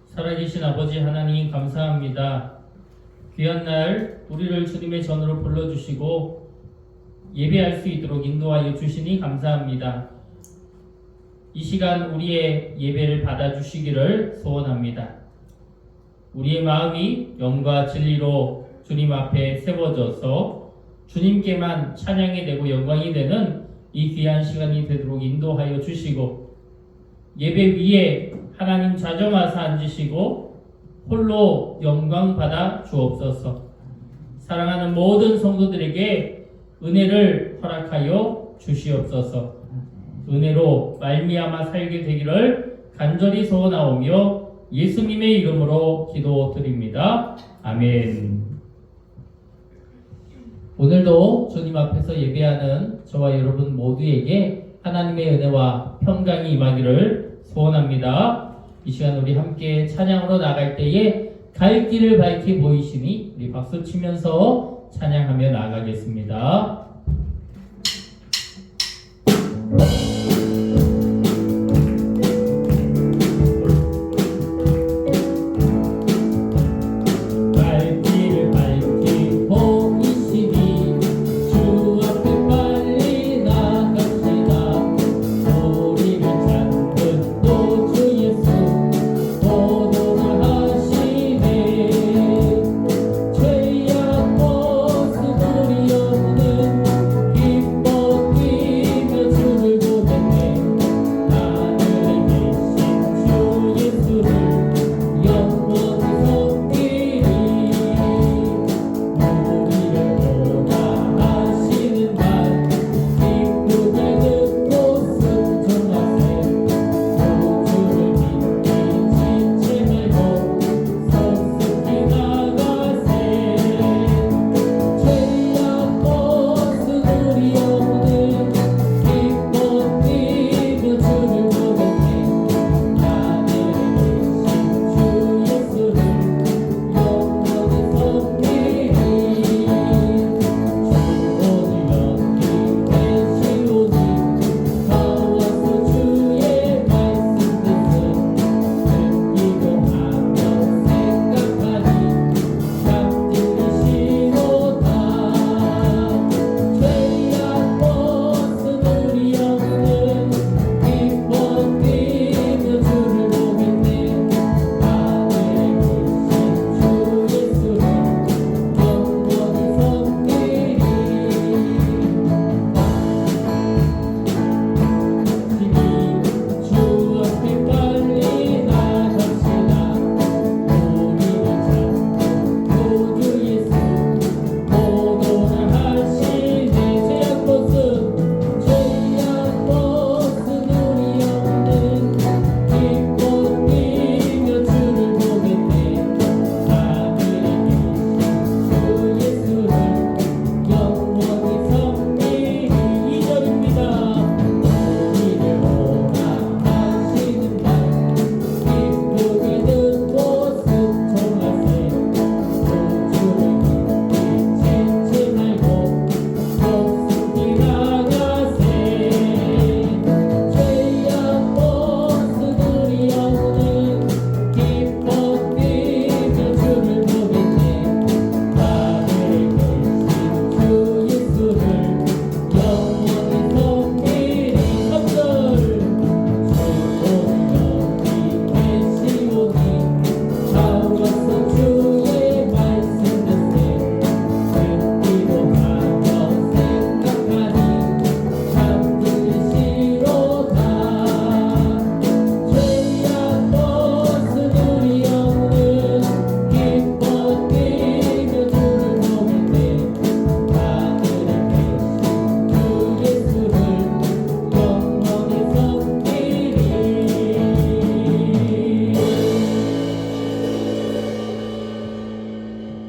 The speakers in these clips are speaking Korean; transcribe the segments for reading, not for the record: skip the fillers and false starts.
살아계신 아버지 하나님 감사합니다. 귀한 날 우리를 주님의 전으로 불러주시고 예배할 수 있도록 인도하여 주시니 감사합니다. 이 시간 우리의 예배를 받아주시기를 소원합니다. 우리의 마음이 영과 진리로 주님 앞에 세워져서 주님께만 찬양이 되고 영광이 되는 이 귀한 시간이 되도록 인도하여 주시고, 예배 위에 하나님 자정하사 앉으시고 홀로 영광 받아 주옵소서. 사랑하는 모든 성도들에게 은혜를 허락하여 주시옵소서. 은혜로 말미암아 살게 되기를 간절히 소원하오며 예수님의 이름으로 기도드립니다. 아멘. 오늘도 주님 앞에서 예배하는 저와 여러분 모두에게 하나님의 은혜와 평강이 임하기를 소원합니다. 이 시간 우리 함께 찬양으로 나갈 때에 갈 길을 밝히 보이시니 우리 박수 치면서 찬양하며 나아가겠습니다.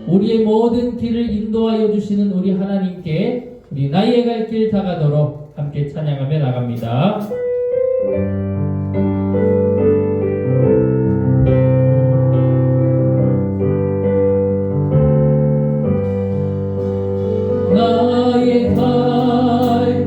우리의 모든 길을 인도하여 주시는 우리 하나님께 우리 나의 갈 길 다가도록 함께 찬양하며 나갑니다. 나의 갈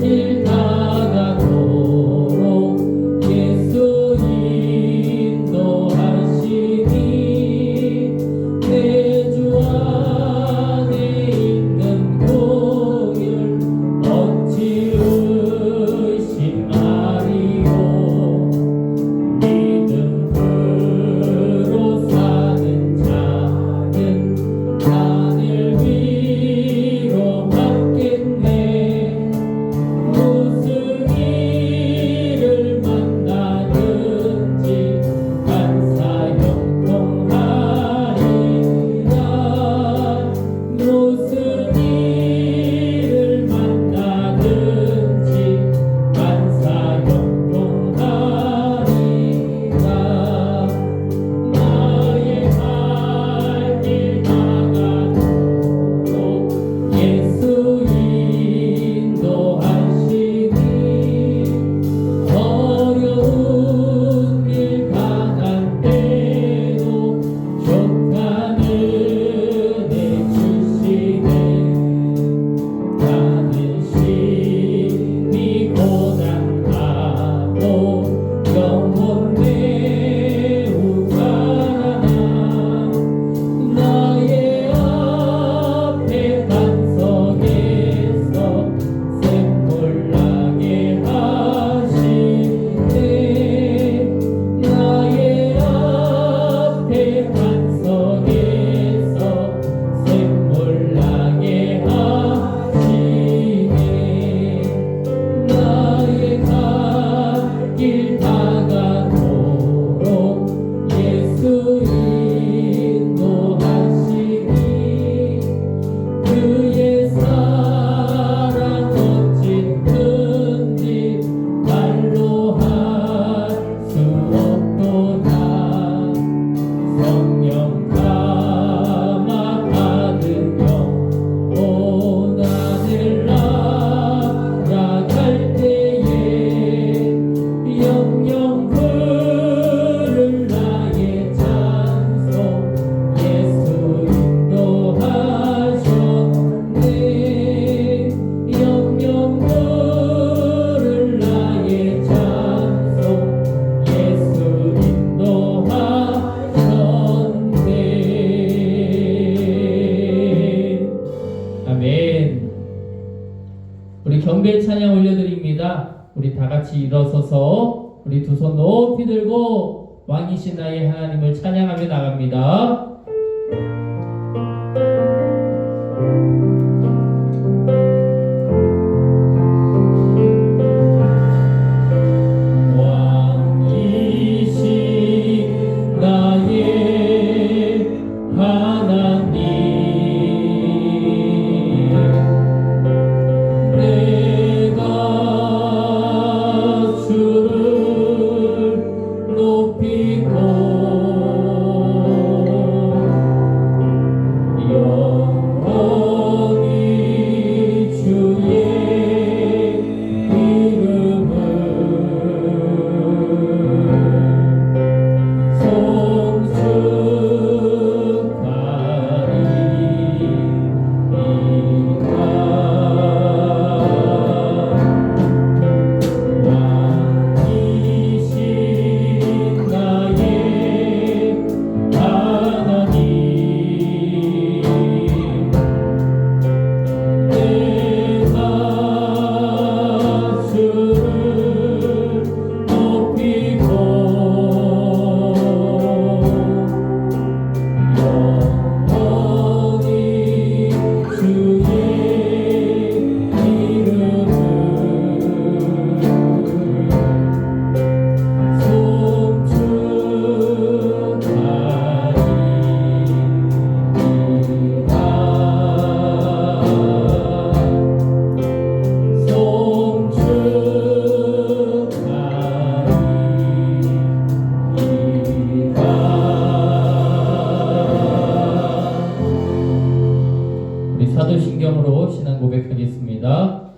아멘. 우리 경배 찬양 올려드립니다. 우리 다 같이 일어서서 우리 두 손 높이 들고 왕이신 나의 하나님을 찬양하며 나갑니다. 사도신경으로 신앙 고백하겠습니다.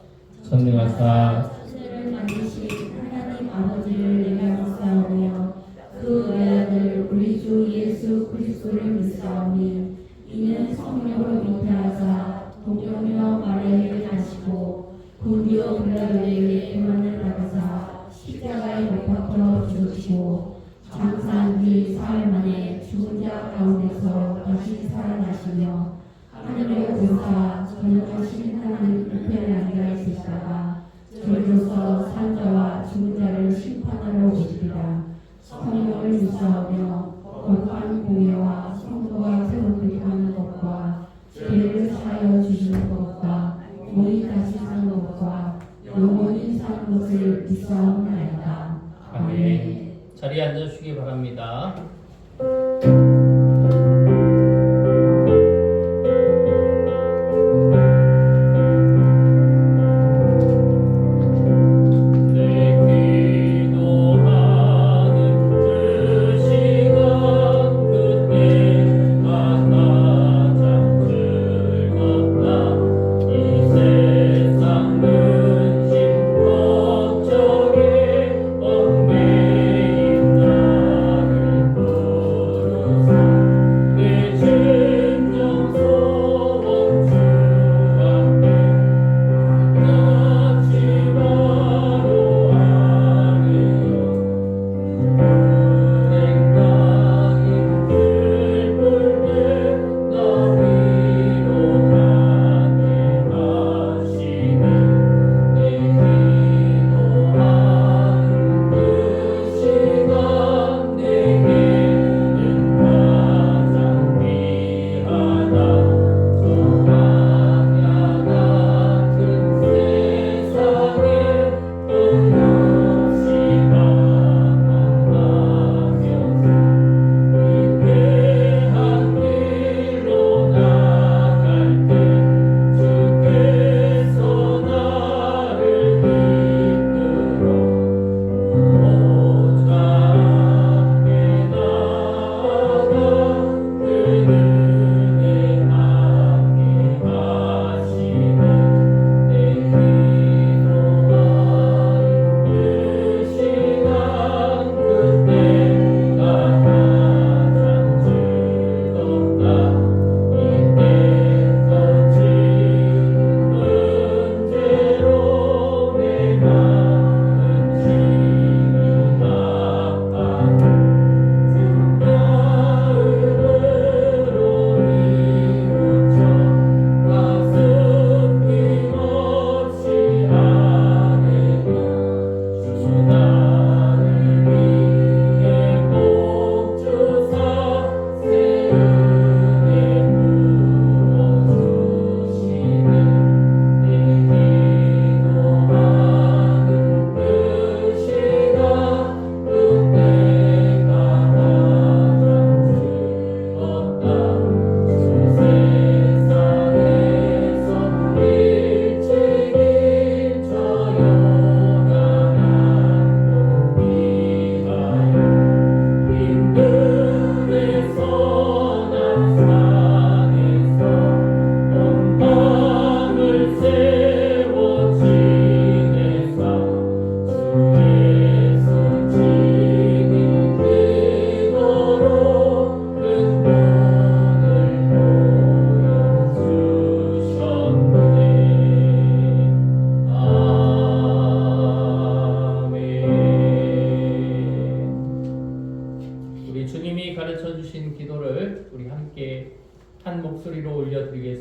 전능하사 천지를 만드신 하나님 아버지를 내가 믿사오며 그 외아들 우리 주 예수 그리스도를 믿사오니 이는 성령으로 잉태하사 동정녀 마리아에게 나시고 본디오 빌라도에게 고난을 받으사 십자가에 못 박혀 죽으시고 장사한 뒤 사흘 만에 죽은 자 가운데서 다시 살아나시며 하늘에 오사 전능하신 하나님 우편에 앉아 있으시다가 저희로서 산 자와 죽은 자를 심판하러 오시리라. 성령을 믿사오며 거룩한 공예와 성도가 세우게 하는 것과 죄를 사하여 주시는 것과 몸이 다시 사는 것과 영원히 사는 것을 믿사옵나이다. 아멘. 자리에 앉아주시기 바랍니다. 주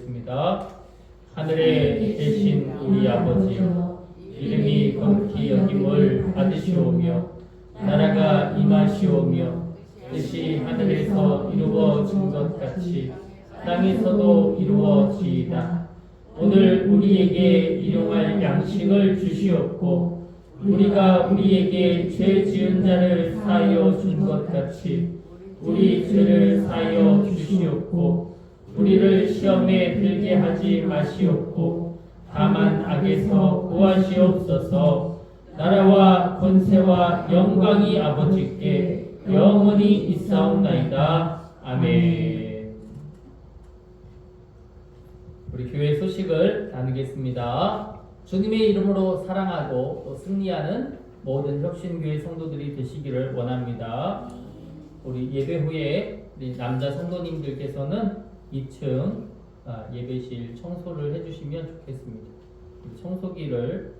기도하겠습니다. 하늘에 계신 우리 아버지여, 이름이 거룩히 여김을 받으시오며 나라가 임하시오며 뜻이 하늘에서 이루어진 것 같이 땅에서도 이루어지이다. 오늘 우리에게 일용할 양식을 주시옵고 우리가 우리에게 죄 지은 자를 사하여 준 것 같이 우리 죄를 사하여 주시옵고 우리를 시험에 들게 하지 마시옵고 다만 악에서 구하시옵소서. 나라와 권세와 영광이 아버지께 영원히 있사옵나이다. 아멘. 우리 교회 소식을 나누겠습니다. 주님의 이름으로 사랑하고 또 승리하는 모든 혁신교회 성도들이 되시기를 원합니다. 우리 예배 후에 우리 남자 성도님들께서는 2층 예배실 청소를 해주시면 좋겠습니다. 청소기를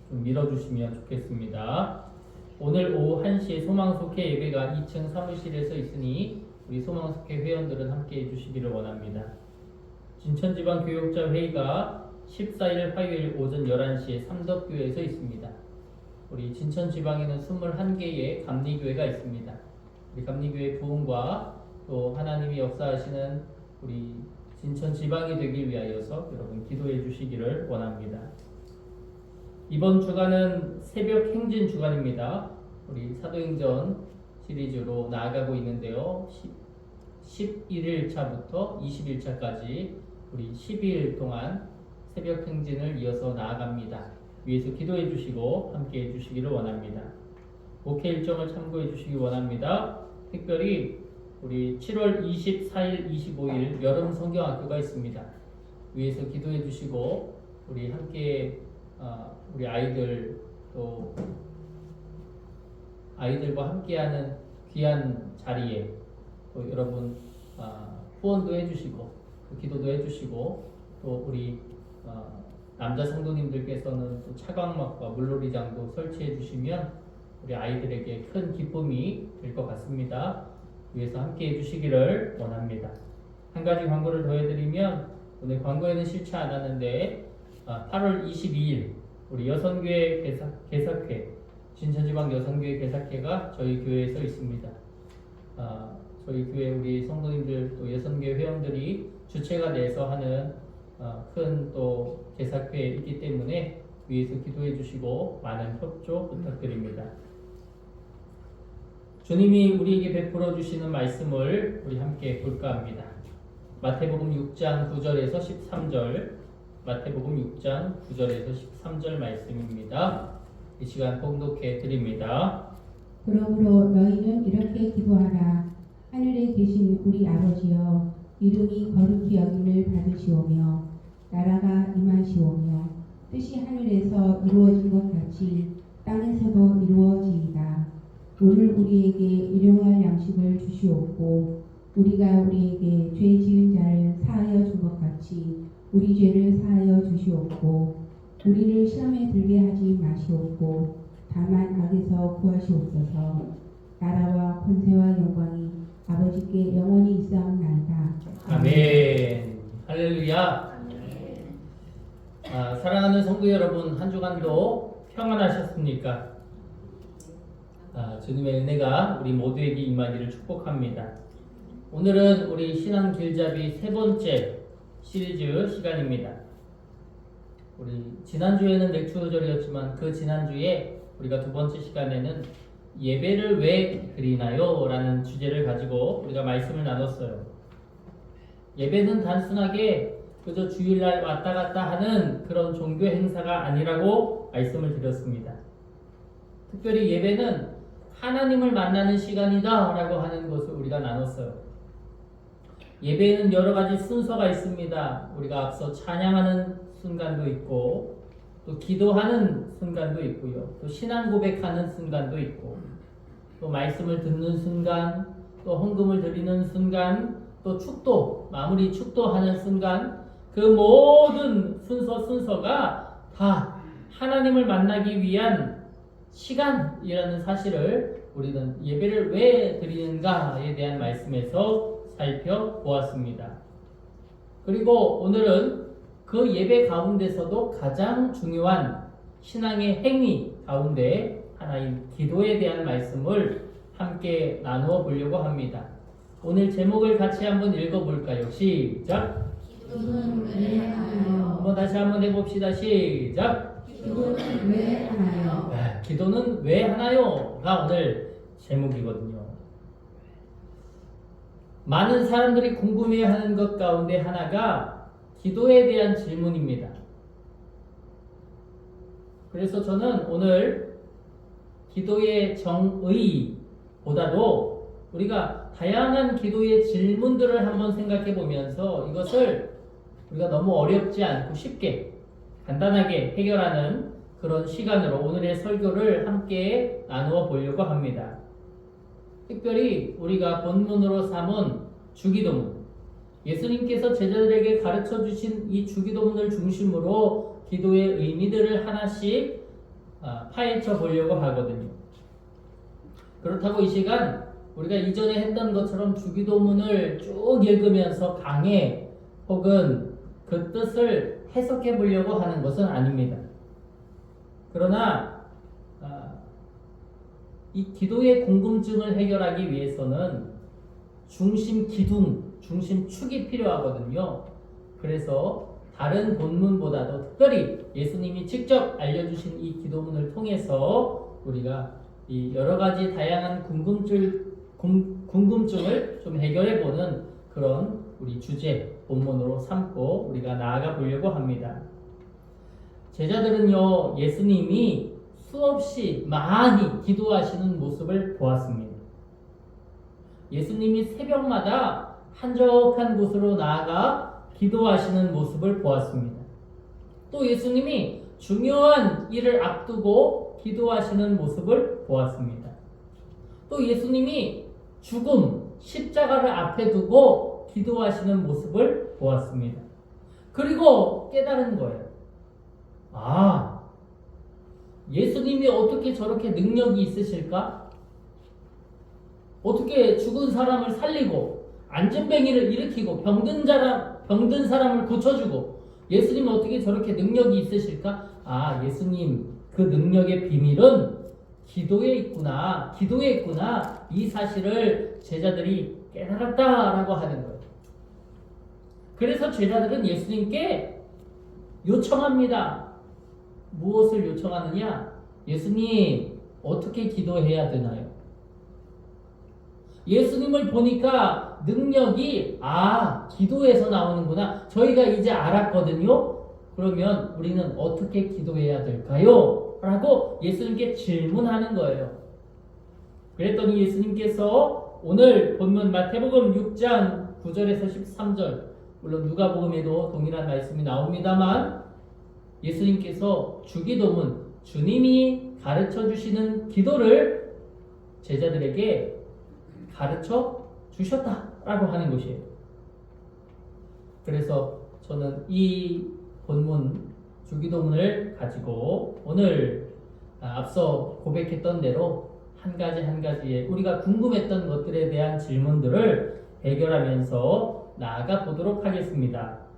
좀 밀어주시면 좋겠습니다. 오늘 오후 1시에 소망속회 예배가 2층 사무실에서 있으니 우리 소망속회 회원들은 함께 해주시기를 원합니다. 진천지방교육자 회의가 14일 화요일 오전 11시에 삼덕교회에서 있습니다. 우리 진천지방에는 21개의 감리교회가 있습니다. 우리 감리교회 부흥과 또 하나님이 역사하시는 우리 진천지방이 되길 위하여서 여러분 기도해 주시기를 원합니다. 이번 주간은 새벽 행진 주간입니다. 우리 사도행전 시리즈로 나아가고 있는데요. 11일차부터 20일차까지 우리 12일 동안 새벽 행진을 이어서 나아갑니다. 위에서 기도해 주시고 함께 해 주시기를 원합니다. 목회 일정을 참고해 주시기 원합니다. 특별히 우리 7월 24일, 25일 여름 성경학교가 있습니다. 위에서 기도해 주시고 우리 함께 우리 아이들 또 아이들과 함께하는 귀한 자리에 또 여러분 후원도 해주시고 기도도 해주시고 또 우리 남자 성도님들께서는 또 차광막과 물놀이장도 설치해 주시면 우리 아이들에게 큰 기쁨이 될 것 같습니다. 위해서 함께 해주시기를 원합니다. 한 가지 광고를 더 해드리면 오늘 광고에는 싫지 않았는데 8월 22일 우리 여성교회 개사회 진천지방 여성교회 개사회가 저희 교회에서 있습니다. 저희 교회 우리 성도님들 또 여성교회 회원들이 주체가 돼서 하는 큰 또 개사회에 있기 때문에 위에서 기도해 주시고 많은 협조 부탁드립니다. 주님이 우리에게 베풀어 주시는 말씀을 우리 함께 볼까 합니다. 마태복음 6장 9절에서 13절, 마태복음 6장 9절에서 13절 말씀입니다. 이 시간 봉독해 드립니다. 그러므로 너희는 이렇게 기도하라. 하늘에 계신 우리 아버지여, 이름이 거룩히 여김을 받으시오며 나라가 임하시오며 뜻이 하늘에서 이루어진 것 같이 땅에서도 이루어지이다. 오늘 우리에게 일용할 양식을 주시옵고 우리가 우리에게 죄 지은 자를 사하여 준 것 같이 우리 죄를 사하여 주시옵고 우리를 시험에 들게 하지 마시옵고 다만 악에서 구하시옵소서. 나라와 권세와 영광이 아버지께 영원히 있사옵나이다. 아멘. 할렐루야. 사랑하는 성도 여러분, 한 주간도 평안하셨습니까? 주님의 은혜가 우리 모두에게 임하기를 축복합니다. 오늘은 우리 신앙 길잡이 세 번째 시리즈 시간입니다. 우리 지난주에는 맥주절이었지만 그 지난주에 우리가 두 번째 시간에는 예배를 왜 드리나요? 라는 주제를 가지고 우리가 말씀을 나눴어요. 예배는 단순하게 그저 주일날 왔다 갔다 하는 그런 종교 행사가 아니라고 말씀을 드렸습니다. 특별히 예배는 하나님을 만나는 시간이다 라고 하는 것을 우리가 나눴어요. 예배에는 여러 가지 순서가 있습니다. 우리가 앞서 찬양하는 순간도 있고 또 기도하는 순간도 있고요. 또 신앙 고백하는 순간도 있고 또 말씀을 듣는 순간, 또 헌금을 드리는 순간, 또 축도, 마무리 축도하는 순간, 그 모든 순서가 다 하나님을 만나기 위한 시간이라는 사실을 우리는 예배를 왜 드리는가에 대한 말씀에서 살펴보았습니다. 그리고 오늘은 그 예배 가운데서도 가장 중요한 신앙의 행위 가운데 하나인 기도에 대한 말씀을 함께 나누어 보려고 합니다. 오늘 제목을 같이 한번 읽어볼까요? 시작! 기도는 왜 하나요? 한번 다시 한번 해봅시다. 시작! 기도는 왜 하나요? 기도는 왜 하나요?가 오늘 제목이거든요. 많은 사람들이 궁금해하는 것 가운데 하나가 기도에 대한 질문입니다. 그래서 저는 오늘 기도의 정의보다도 우리가 다양한 기도의 질문들을 한번 생각해 보면서 이것을 우리가 너무 어렵지 않고 쉽게 간단하게 해결하는 그런 시간으로 오늘의 설교를 함께 나누어 보려고 합니다. 특별히 우리가 본문으로 삼은 주기도문, 예수님께서 제자들에게 가르쳐 주신 이 주기도문을 중심으로 기도의 의미들을 하나씩 파헤쳐 보려고 하거든요. 그렇다고 이 시간 우리가 이전에 했던 것처럼 주기도문을 쭉 읽으면서 강해 혹은 그 뜻을 해석해 보려고 하는 것은 아닙니다. 그러나 이 기도의 궁금증을 해결하기 위해서는 중심 기둥, 중심 축이 필요하거든요. 그래서 다른 본문보다도 특별히 예수님이 직접 알려주신 이 기도문을 통해서 우리가 이 여러 가지 다양한 궁금증을 좀 해결해보는 그런 우리 주제 본문으로 삼고 우리가 나아가 보려고 합니다. 제자들은요, 예수님이 수없이 많이 기도하시는 모습을 보았습니다. 예수님이 새벽마다 한적한 곳으로 나아가 기도하시는 모습을 보았습니다. 또 예수님이 중요한 일을 앞두고 기도하시는 모습을 보았습니다. 또 예수님이 죽음, 십자가를 앞에 두고 기도하시는 모습을 보았습니다. 그리고 깨달은 거예요. 예수님이 어떻게 저렇게 능력이 있으실까? 어떻게 죽은 사람을 살리고 안진뱅이를 일으키고 병든 사람을 고쳐주고 예수님은 어떻게 저렇게 능력이 있으실까? 예수님 그 능력의 비밀은 기도에 있구나. 이 사실을 제자들이 깨달았다라고 하는 거예요. 그래서 제자들은 예수님께 요청합니다. 무엇을 요청하느냐? 예수님, 어떻게 기도해야 되나요? 예수님을 보니까 능력이 기도에서 나오는구나. 저희가 이제 알았거든요. 그러면 우리는 어떻게 기도해야 될까요? 라고 예수님께 질문하는 거예요. 그랬더니 예수님께서 오늘 본문 마태복음 6장 9절에서 13절, 물론 누가복음에도 동일한 말씀이 나옵니다만 예수님께서 주기도문, 주님이 가르쳐 주시는 기도를 제자들에게 가르쳐 주셨다라고 하는 것이에요. 그래서 저는 이 본문 주기도문을 가지고 오늘 앞서 고백했던 대로 한 가지 한 가지의 우리가 궁금했던 것들에 대한 질문들을 해결하면서 나아가 보도록 하겠습니다.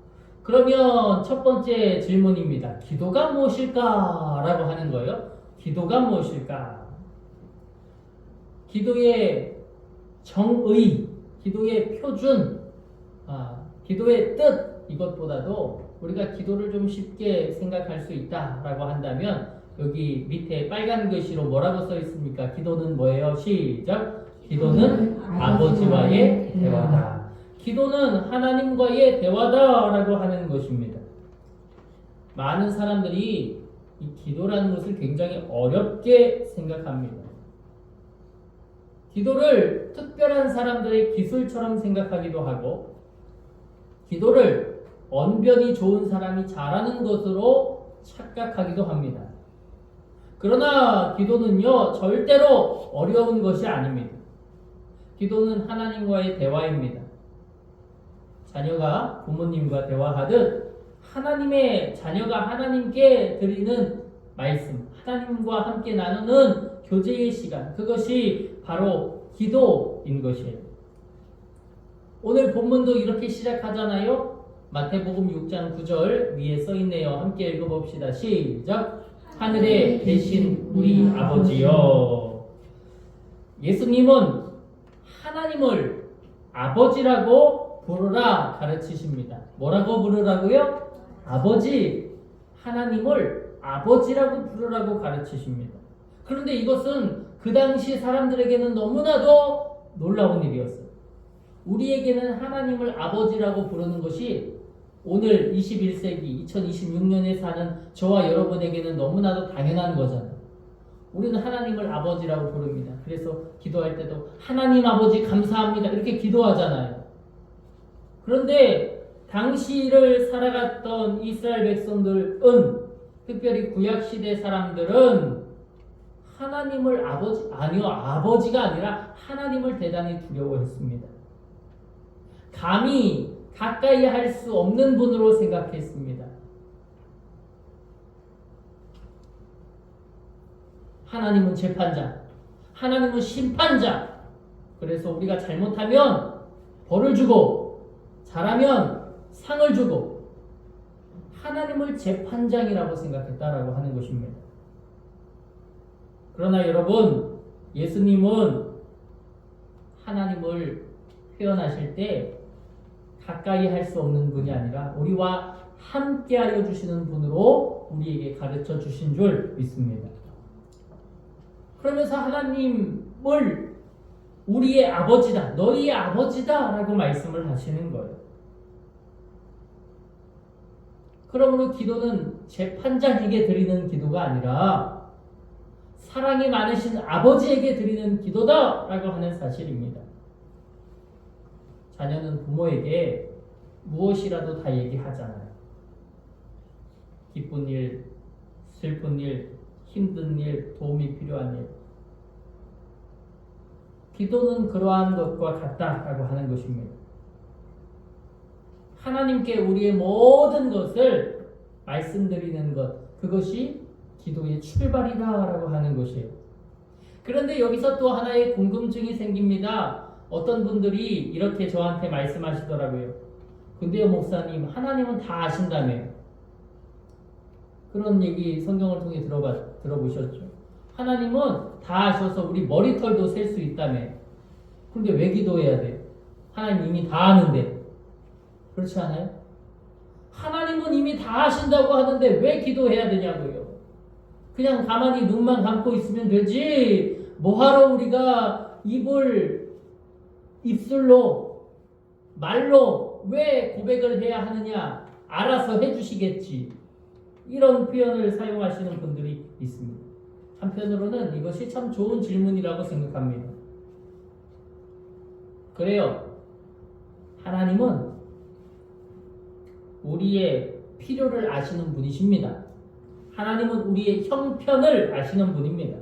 그러면 첫 번째 질문입니다. 기도가 무엇일까라고 하는 거예요. 기도가 무엇일까? 기도의 정의, 기도의 표준, 기도의 뜻, 이것보다도 우리가 기도를 좀 쉽게 생각할 수 있다라고 한다면 여기 밑에 빨간 글씨로 뭐라고 써 있습니까? 기도는 뭐예요? 시작! 기도는 아버지와의 대화다. 기도는 하나님과의 대화다라고 하는 것입니다. 많은 사람들이 이 기도라는 것을 굉장히 어렵게 생각합니다. 기도를 특별한 사람들의 기술처럼 생각하기도 하고 기도를 언변이 좋은 사람이 잘하는 것으로 착각하기도 합니다. 그러나 기도는요, 절대로 어려운 것이 아닙니다. 기도는 하나님과의 대화입니다. 자녀가 부모님과 대화하듯 하나님의 자녀가 하나님께 드리는 말씀, 하나님과 함께 나누는 교제의 시간, 그것이 바로 기도인 것이에요. 오늘 본문도 이렇게 시작하잖아요. 마태복음 6장 9절 위에 써 있네요. 함께 읽어봅시다. 시작. 하늘에 계신 우리 아버지여. 예수님은 하나님을 아버지라고 부르라 가르치십니다. 뭐라고 부르라고요? 아버지. 하나님을 아버지라고 부르라고 가르치십니다. 그런데 이것은 그 당시 사람들에게는 너무나도 놀라운 일이었어요. 우리에게는 하나님을 아버지라고 부르는 것이 오늘 21세기 2026년에 사는 저와 여러분에게는 너무나도 당연한 거잖아요. 우리는 하나님을 아버지라고 부릅니다. 그래서 기도할 때도 하나님 아버지 감사합니다 이렇게 기도하잖아요. 그런데 당시를 살아갔던 이스라엘 백성들은, 특별히 구약시대 사람들은 하나님을 아버지가 아니라 하나님을 대단히 두려워했습니다. 감히 가까이 할 수 없는 분으로 생각했습니다. 하나님은 재판자, 하나님은 심판자. 그래서 우리가 잘못하면 벌을 주고 잘하면 상을 주고 하나님을 재판장이라고 생각했다라고 하는 것입니다. 그러나 여러분, 예수님은 하나님을 표현하실 때 가까이 할 수 없는 분이 아니라 우리와 함께하여 주시는 분으로 우리에게 가르쳐 주신 줄 믿습니다. 그러면서 하나님을 우리의 아버지다, 너희의 아버지다 라고 말씀을 하시는 거예요. 그러므로 기도는 재판장에게 드리는 기도가 아니라 사랑이 많으신 아버지에게 드리는 기도다 라고 하는 사실입니다. 자녀는 부모에게 무엇이라도 다 얘기하잖아요. 기쁜 일, 슬픈 일, 힘든 일, 도움이 필요한 일. 기도는 그러한 것과 같다라고 하는 것입니다. 하나님께 우리의 모든 것을 말씀드리는 것, 그것이 기도의 출발이다라고 하는 것이에요. 그런데 여기서 또 하나의 궁금증이 생깁니다. 어떤 분들이 이렇게 저한테 말씀하시더라고요. 근데요 목사님, 하나님은 다 아신다며. 그런 얘기 성경을 통해 들어보셨죠? 하나님은 다 아셔서 우리 머리털도 셀 수 있다며. 그런데 왜 기도해야 돼요? 하나님 이미 다 아는데. 그렇지 않아요? 하나님은 이미 다 아신다고 하는데 왜 기도해야 되냐고요? 그냥 가만히 눈만 감고 있으면 되지. 뭐하러 우리가 입술로, 말로 왜 고백을 해야 하느냐? 알아서 해주시겠지. 이런 표현을 사용하시는 분들이 있습니다. 한편으로는 이것이 참 좋은 질문이라고 생각합니다. 그래요. 하나님은 우리의 필요를 아시는 분이십니다. 하나님은 우리의 형편을 아시는 분입니다.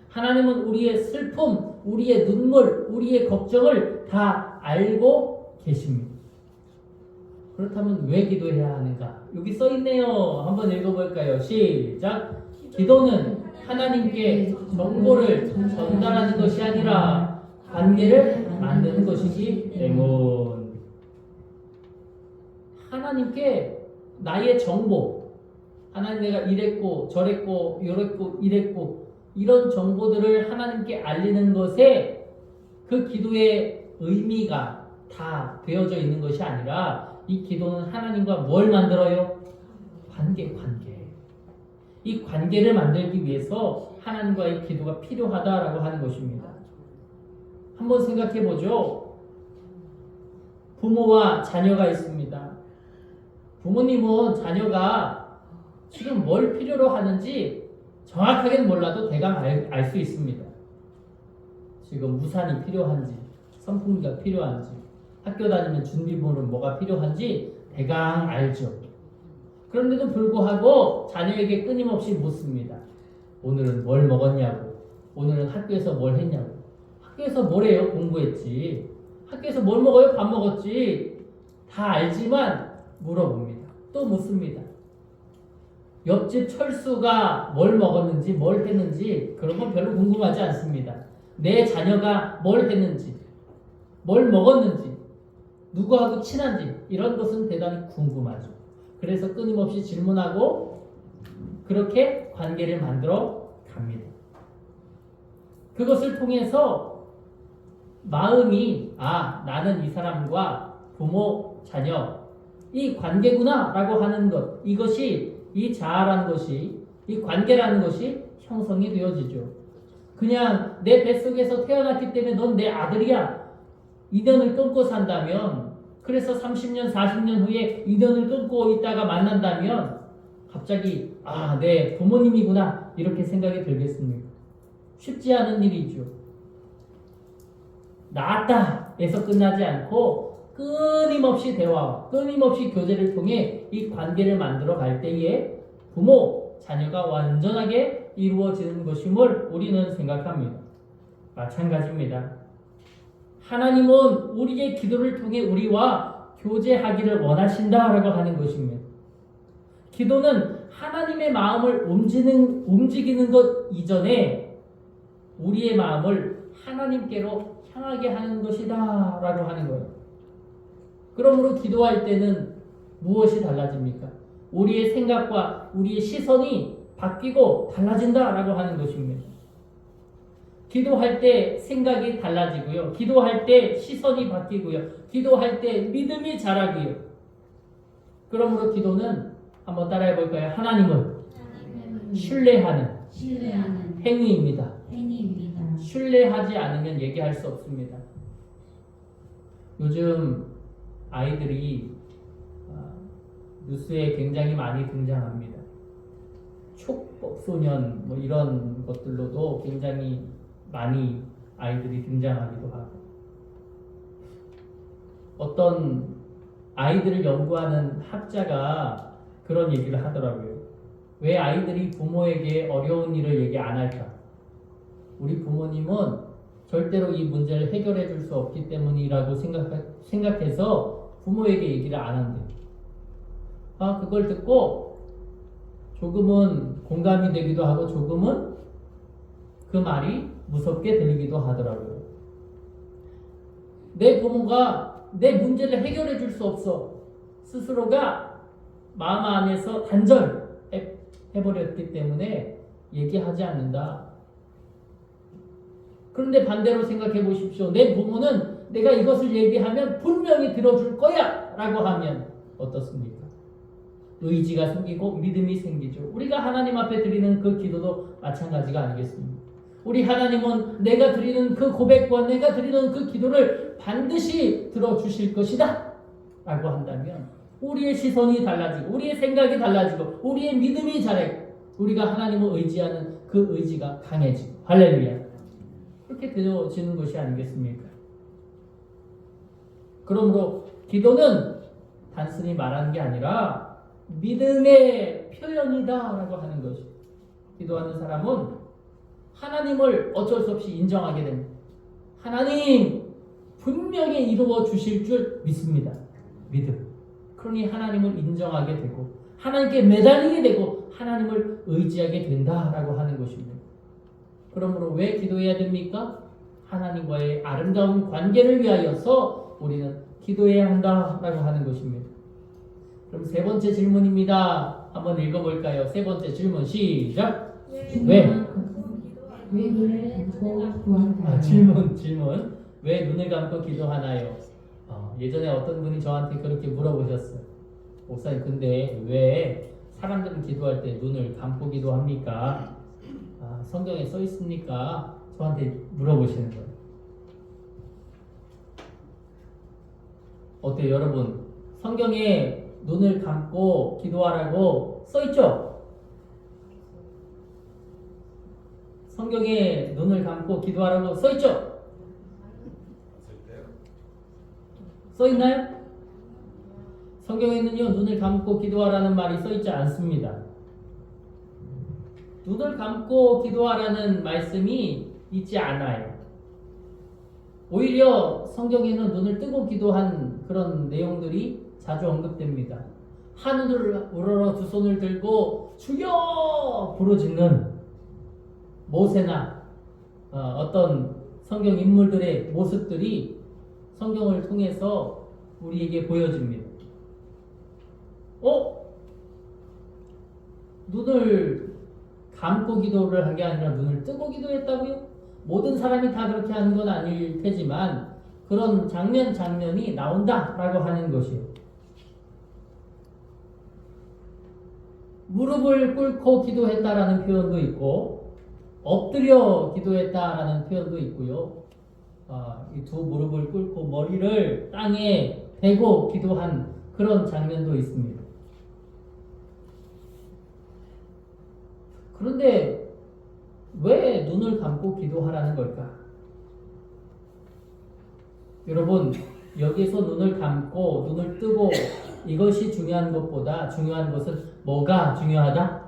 하나님은 우리의 슬픔, 우리의 눈물, 우리의 걱정을 다 알고 계십니다. 그렇다면 왜 기도해야 하는가? 여기 써 있네요. 한번 읽어볼까요? 시작. 기도는 하나님께 정보를 전달하는 것이 아니라 관계를 만드는 것이기 때문. 하나님께 나의 정보, 하나님 내가 이랬고 저랬고 요랬고 이랬고 이런 정보들을 하나님께 알리는 것에 그 기도의 의미가 다 되어져 있는 것이 아니라 이 기도는 하나님과 뭘 만들어요? 관계. 이 관계를 만들기 위해서 하나님과의 기도가 필요하다라고 하는 것입니다. 한번 생각해 보죠. 부모와 자녀가 있습니다. 부모님은 자녀가 지금 뭘 필요로 하는지 정확하게는 몰라도 대강 알 수 있습니다. 지금 우산이 필요한지, 선풍기가 필요한지, 학교 다니면 준비물은 뭐가 필요한지 대강 알죠. 그런데도 불구하고 자녀에게 끊임없이 묻습니다. 오늘은 뭘 먹었냐고, 오늘은 학교에서 뭘 했냐고. 학교에서 뭘 해요? 공부했지. 학교에서 뭘 먹어요? 밥 먹었지. 다 알지만 물어봅니다. 또 묻습니다. 옆집 철수가 뭘 먹었는지 뭘 했는지 그런 건 별로 궁금하지 않습니다. 내 자녀가 뭘 했는지 뭘 먹었는지 누구하고 친한지 이런 것은 대단히 궁금하죠. 그래서 끊임없이 질문하고 그렇게 관계를 만들어 갑니다. 그것을 통해서 마음이 나는 이 사람과 부모, 자녀 이 관계구나 라고 하는 것, 이것이 이 자아라는 것이, 이 관계라는 것이 형성이 되어지죠. 그냥 내 뱃속에서 태어났기 때문에 넌 내 아들이야, 인연을 끊고 산다면, 그래서 30년, 40년 후에 인연을 끊고 있다가 만난다면 갑자기 내 부모님이구나 이렇게 생각이 들겠습니까? 쉽지 않은 일이죠. 나았다 에서 끝나지 않고 끊임없이 대화와 끊임없이 교제를 통해 이 관계를 만들어 갈 때에 부모, 자녀가 완전하게 이루어지는 것임을 우리는 생각합니다. 마찬가지입니다. 하나님은 우리의 기도를 통해 우리와 교제하기를 원하신다라고 하는 것입니다. 기도는 하나님의 마음을 움직이는 것 이전에 우리의 마음을 하나님께로 향하게 하는 것이다 라고 하는 거예요. 그러므로 기도할 때는 무엇이 달라집니까? 우리의 생각과 우리의 시선이 바뀌고 달라진다 라고 하는 것입니다. 기도할 때 생각이 달라지고요. 기도할 때 시선이 바뀌고요. 기도할 때 믿음이 자라고요. 그러므로 기도는 한번 따라해 볼까요? 하나님을 신뢰하는 행위입니다. 신뢰하지 않으면 얘기할 수 없습니다. 요즘 아이들이 뉴스에 굉장히 많이 등장합니다. 촉법소년 이런 것들로도 굉장히 많이 아이들이 등장하기도 하고, 어떤 아이들을 연구하는 학자가 그런 얘기를 하더라고요. 왜 아이들이 부모에게 어려운 일을 얘기 안 할까? 우리 부모님은 절대로 이 문제를 해결해 줄 수 없기 때문이라고 생각해서 부모에게 얘기를 안 한대요. 그걸 듣고 조금은 공감이 되기도 하고 조금은 그 말이 무섭게 들리기도 하더라고요. 내 부모가 내 문제를 해결해 줄 수 없어. 스스로가 마음 안에서 단절해버렸기 때문에 얘기하지 않는다. 그런데 반대로 생각해 보십시오. 내 부모는 내가 이것을 얘기하면 분명히 들어줄 거야 라고 하면 어떻습니까? 의지가 생기고 믿음이 생기죠. 우리가 하나님 앞에 드리는 그 기도도 마찬가지가 아니겠습니까? 우리 하나님은 내가 드리는 그 고백과 내가 드리는 그 기도를 반드시 들어주실 것이다 라고 한다면 우리의 시선이 달라지고 우리의 생각이 달라지고 우리의 믿음이 자라고 우리가 하나님을 의지하는 그 의지가 강해지고, 할렐루야, 그렇게 되어지는 것이 아니겠습니까? 그러므로 기도는 단순히 말하는 게 아니라 믿음의 표현이다 라고 하는 것이, 기도하는 사람은 하나님을 어쩔 수 없이 인정하게 됩니다. 하나님 분명히 이루어 주실 줄 믿습니다. 믿음. 그러니 하나님을 인정하게 되고 하나님께 매달리게 되고 하나님을 의지하게 된다라고 하는 것입니다. 그러므로 왜 기도해야 됩니까? 하나님과의 아름다운 관계를 위하여서 우리는 기도해야 한다라고 하는 것입니다. 그럼 세 번째 질문입니다. 한번 읽어볼까요? 세 번째 질문 시작. 왜 눈을 감고 기도하나요? 질문. 왜 눈을 감고 기도하나요? 예전에 어떤 분이 저한테 그렇게 물어보셨어요. 목사님, 근데 왜 사람들은 기도할 때 눈을 감고 기도합니까? 성경에 써 있습니까? 저한테 물어보시는 거예요. 어때요, 여러분? 성경에 눈을 감고 기도하라고 써 있죠? 성경에 눈을 감고 기도하라고 써 있죠? 써 있나요? 성경에는요, 눈을 감고 기도하라는 말이 써 있지 않습니다. 눈을 감고 기도하라는 말씀이 있지 않아요. 오히려 성경에는 눈을 뜨고 기도한 그런 내용들이 자주 언급됩니다. 하늘을 우러러 두 손을 들고 주여 부르짖는 모세나 어떤 성경 인물들의 모습들이 성경을 통해서 우리에게 보여집니다. 눈을 감고 기도를 한 게 아니라 눈을 뜨고 기도했다고요? 모든 사람이 다 그렇게 하는 건 아닐 테지만 그런 장면이 나온다라고 하는 것이요. 무릎을 꿇고 기도했다라는 표현도 있고 엎드려 기도했다라는 표현도 있고요. 이 두 무릎을 꿇고 머리를 땅에 대고 기도한 그런 장면도 있습니다. 그런데 왜 눈을 감고 기도하라는 걸까? 여러분, 여기서 눈을 감고 눈을 뜨고 이것이 중요한 것보다 중요한 것은 뭐가 중요하다?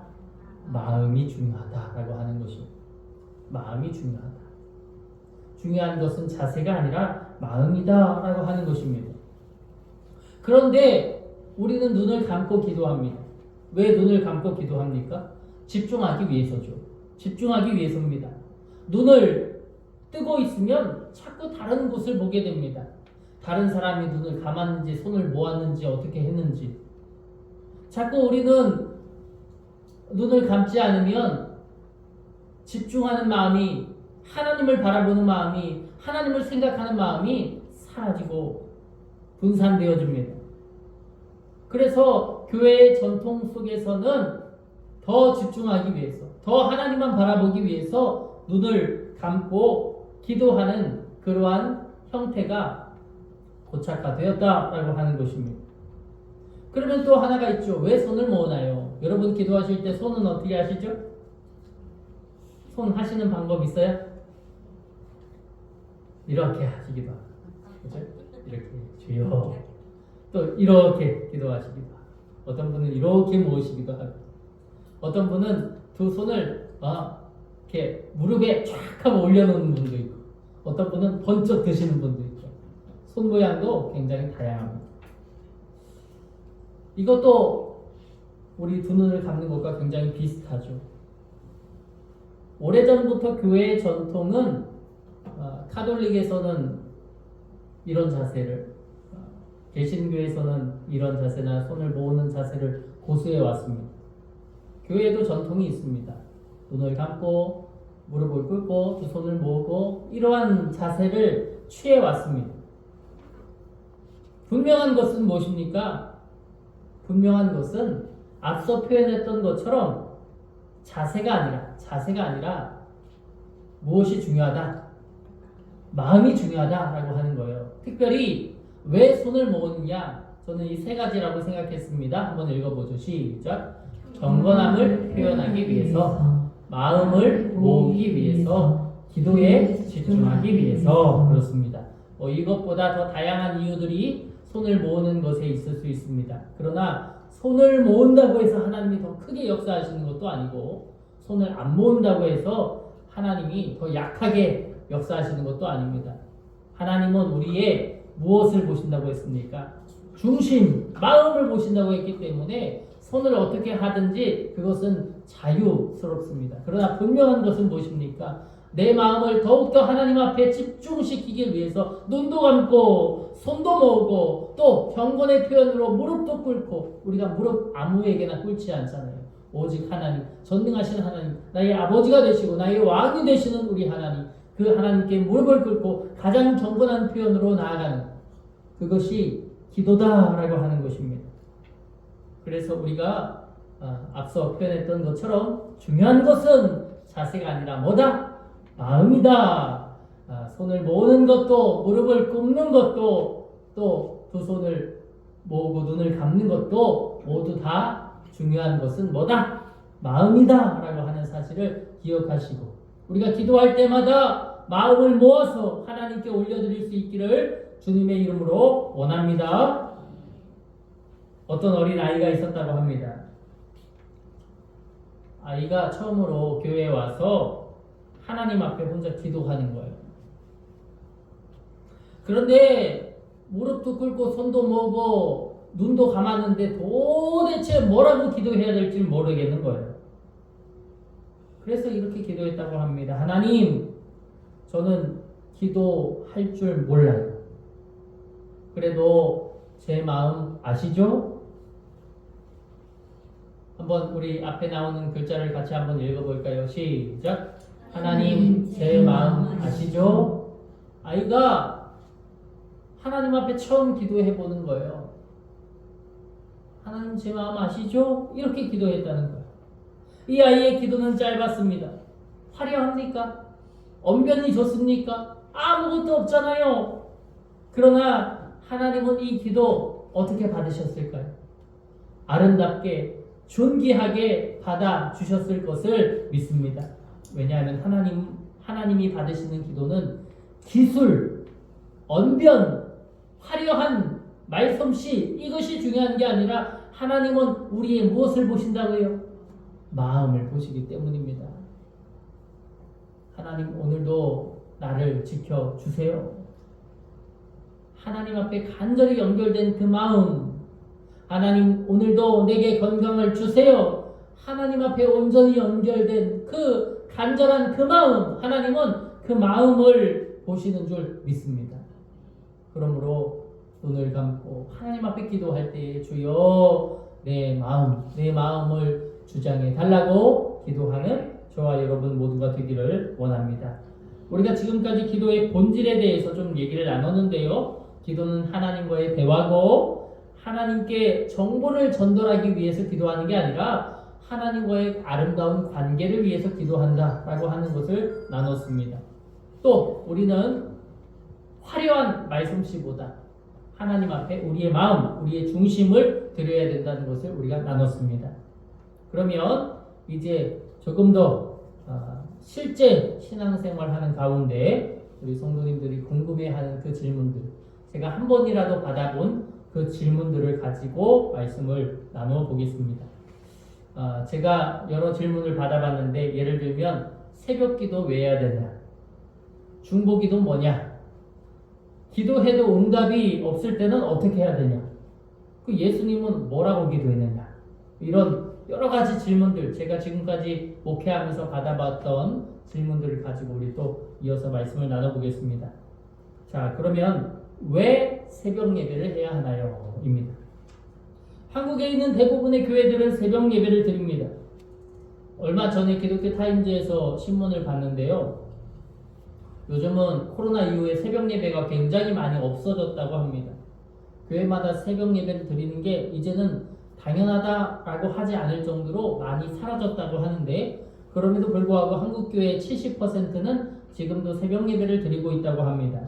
마음이 중요하다라고 하는 것이요. 마음이 중요하다. 중요한 것은 자세가 아니라 마음이다라고 하는 것입니다. 그런데 우리는 눈을 감고 기도합니다. 왜 눈을 감고 기도합니까? 집중하기 위해서죠. 집중하기 위해서입니다. 눈을 뜨고 있으면 자꾸 다른 곳을 보게 됩니다. 다른 사람이 눈을 감았는지 손을 모았는지 어떻게 했는지. 자꾸 우리는 눈을 감지 않으면 집중하는 마음이, 하나님을 바라보는 마음이, 하나님을 생각하는 마음이 사라지고 분산되어집니다. 그래서 교회의 전통 속에서는 더 집중하기 위해서, 더 하나님만 바라보기 위해서 눈을 감고 기도하는 그러한 형태가 고착화되었다라고 하는 것입니다. 그러면 또 하나가 있죠. 왜 손을 모으나요? 여러분 기도하실 때 손은 어떻게 하시죠? 손 하시는 방법 있어요? 이렇게 하시기도 하고, 그죠? 이렇게 주여. 또 이렇게 기도하시기도 하고, 어떤 분은 이렇게 모으시기도 하고, 어떤 분은 두 손을 이렇게 무릎에 쫙 하고 올려놓는 분도 있고, 어떤 분은 번쩍 드시는 분도 있고, 손 모양도 굉장히 다양합니다. 이것도 우리 두 눈을 감는 것과 굉장히 비슷하죠. 오래전부터 교회의 전통은 카톨릭에서는 이런 자세를, 개신교에서는 이런 자세나 손을 모으는 자세를 고수해 왔습니다. 교회에도 전통이 있습니다. 눈을 감고 무릎을 꿇고 두 손을 모으고 이러한 자세를 취해 왔습니다. 분명한 것은 무엇입니까? 분명한 것은 앞서 표현했던 것처럼 자세가 아니라 무엇이 중요하다? 마음이 중요하다라고 하는 거예요. 특별히 왜 손을 모으느냐? 저는 이 세 가지라고 생각했습니다. 한번 읽어보죠. 시작. 경건함을 표현하기 위해서, 마음을 모으기 위해서, 기도에 집중하기 위해서. 그렇습니다. 이것보다 더 다양한 이유들이 손을 모으는 것에 있을 수 있습니다. 그러나 손을 모은다고 해서 하나님이 더 크게 역사하시는 것도 아니고, 손을 안 모은다고 해서 하나님이 더 약하게 역사하시는 것도 아닙니다. 하나님은 우리의 무엇을 보신다고 했습니까? 중심, 마음을 보신다고 했기 때문에 손을 어떻게 하든지 그것은 자유스럽습니다. 그러나 분명한 것은 무엇입니까? 내 마음을 더욱더 하나님 앞에 집중시키기 위해서 눈도 감고 손도 모으고 또 경건의 표현으로 무릎도 꿇고, 우리가 무릎 아무에게나 꿇지 않잖아요. 오직 하나님, 전능하신 하나님, 나의 아버지가 되시고 나의 왕이 되시는 우리 하나님, 그 하나님께 무릎을 꿇고 가장 경건한 표현으로 나아가는 그것이 기도다라고 하는 것입니다. 그래서 우리가 앞서 표현했던 것처럼 중요한 것은 자세가 아니라 뭐다? 마음이다. 손을 모으는 것도, 무릎을 꿇는 것도, 또 두 손을 모으고 눈을 감는 것도 모두 다 중요한 것은 뭐다? 마음이다 라고 하는 사실을 기억하시고, 우리가 기도할 때마다 마음을 모아서 하나님께 올려드릴 수 있기를 주님의 이름으로 원합니다. 어떤 어린 아이가 있었다고 합니다. 아이가 처음으로 교회에 와서 하나님 앞에 혼자 기도하는 거예요. 그런데 무릎도 꿇고 손도 모으고 눈도 감았는데 도대체 뭐라고 기도해야 될지 모르겠는 거예요. 그래서 이렇게 기도했다고 합니다. 하나님, 저는 기도할 줄 몰라요. 그래도 제 마음 아시죠? 한번 우리 앞에 나오는 글자를 같이 한번 읽어볼까요? 시작. 하나님 제 마음 아시죠? 아이가 하나님 앞에 처음 기도해 보는 거예요. 하나님 제 마음 아시죠? 이렇게 기도했다는 거예요. 이 아이의 기도는 짧았습니다. 화려합니까? 언변이 좋습니까? 아무것도 없잖아요. 그러나 하나님은 이 기도 어떻게 받으셨을까요? 아름답게 존귀하게 받아주셨을 것을 믿습니다. 왜냐하면 하나님이 받으시는 기도는 기술, 언변, 화려한 말솜씨 이것이 중요한 게 아니라 하나님은 우리의 무엇을 보신다고요? 마음을 보시기 때문입니다. 하나님 오늘도 나를 지켜주세요. 하나님 앞에 간절히 연결된 그 마음, 하나님 오늘도 내게 건강을 주세요. 하나님 앞에 온전히 연결된 그 간절한 그 마음, 하나님은 그 마음을 보시는 줄 믿습니다. 그러므로 눈을 감고 하나님 앞에 기도할 때 주여 내 마음을 주장해 달라고 기도하는 저와 여러분 모두가 되기를 원합니다. 우리가 지금까지 기도의 본질에 대해서 좀 얘기를 나눴는데요. 기도는 하나님과의 대화고 하나님께 정보를 전달하기 위해서 기도하는 게 아니라 하나님과의 아름다운 관계를 위해서 기도한다라고 하는 것을 나눴습니다. 또 우리는 화려한 말씀씨보다 하나님 앞에 우리의 마음, 우리의 중심을 드려야 된다는 것을 우리가 나눴습니다. 그러면 이제 조금 더 실제 신앙생활하는 가운데 우리 성도님들이 궁금해하는 그 질문들, 제가 한 번이라도 받아본 그 질문들을 가지고 말씀을 나누어 보겠습니다. 제가 여러 질문을 받아봤는데 예를 들면 새벽기도 왜 해야 되냐? 중보기도 뭐냐? 기도해도 응답이 없을 때는 어떻게 해야 되냐? 그 예수님은 뭐라고 기도했느냐? 이런 여러 가지 질문들, 제가 지금까지 목회하면서 받아봤던 질문들을 가지고 우리 또 이어서 말씀을 나눠보겠습니다. 자, 그러면 왜 새벽 예배를 해야 하나요? 입니다. 한국에 있는 대부분의 교회들은 새벽 예배를 드립니다. 얼마 전에 기독교 타임즈에서 신문을 봤는데요. 요즘은 코로나 이후에 새벽 예배가 굉장히 많이 없어졌다고 합니다. 교회마다 새벽 예배를 드리는 게 이제는 당연하다라고 하지 않을 정도로 많이 사라졌다고 하는데 그럼에도 불구하고 한국 교회의 70%는 지금도 새벽 예배를 드리고 있다고 합니다.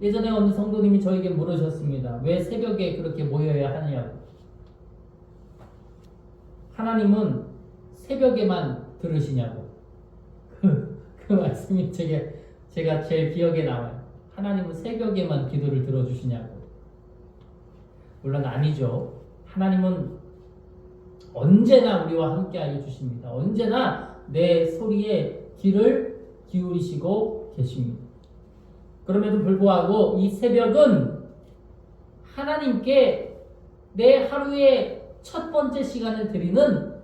예전에 어느 성도님이 저에게 물으셨습니다. 왜 새벽에 그렇게 모여야 하느냐고. 하나님은 새벽에만 들으시냐고. 그 말씀이 제가 제일 기억에 남아요. 하나님은 새벽에만 기도를 들어주시냐고. 물론 아니죠. 하나님은 언제나 우리와 함께하여 주십니다. 언제나 내 소리에 귀를 기울이시고 계십니다. 그럼에도 불구하고 이 새벽은 하나님께 내 하루의 첫 번째 시간을 드리는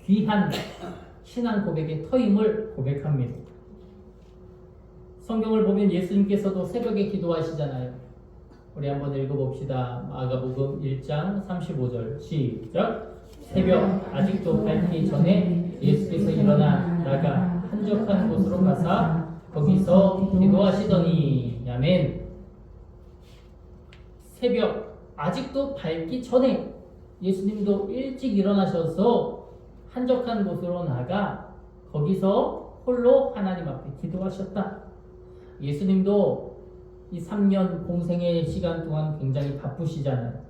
귀한 신앙 고백의 터임을 고백합니다. 성경을 보면 예수님께서도 새벽에 기도하시잖아요. 우리 한번 읽어봅시다. 마가복음 1장 35절 시작. 새벽 아직도 밝기 전에 예수께서 일어나 나가 한적한 곳으로 가사 거기서 기도하시더니. 아멘. 새벽 아직도 밝기 전에 예수님도 일찍 일어나셔서 한적한 곳으로 나가 거기서 홀로 하나님 앞에 기도하셨다. 예수님도 이 3년 공생의 시간 동안 굉장히 바쁘시잖아요.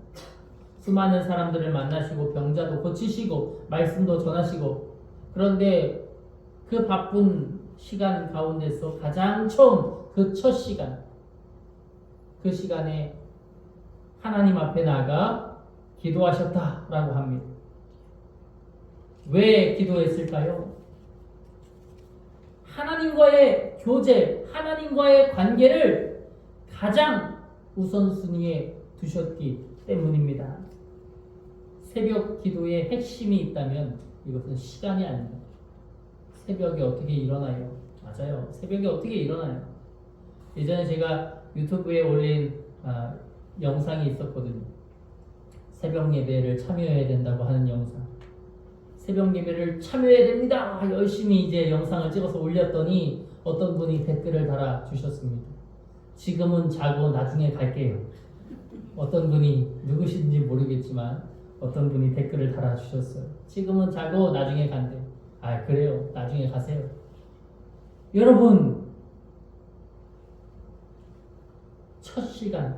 수많은 사람들을 만나시고 병자도 고치시고 말씀도 전하시고 그런데 그 바쁜 시간 가운데서 가장 처음 그 첫 시간 그 시간에 하나님 앞에 나가 기도하셨다라고 합니다. 왜 기도했을까요? 하나님과의 교제, 하나님과의 관계를 가장 우선순위에 두셨기 때문입니다. 새벽 기도의 핵심이 있다면 이것은 시간이 아닙니다. 새벽에 어떻게 일어나요? 맞아요. 새벽에 어떻게 일어나요? 예전에 제가 유튜브에 올린 영상이 있었거든요. 새벽 예배를 참여해야 된다고 하는 영상. 새벽 예배를 참여해야 됩니다. 열심히 이제 영상을 찍어서 올렸더니 어떤 분이 댓글을 달아주셨습니다. 지금은 자고 나중에 갈게요. 어떤 분이 누구신지 모르겠지만 어떤 분이 댓글을 달아주셨어요. 지금은 자고 나중에 간대요. 아, 그래요. 나중에 가세요. 여러분, 첫 시간,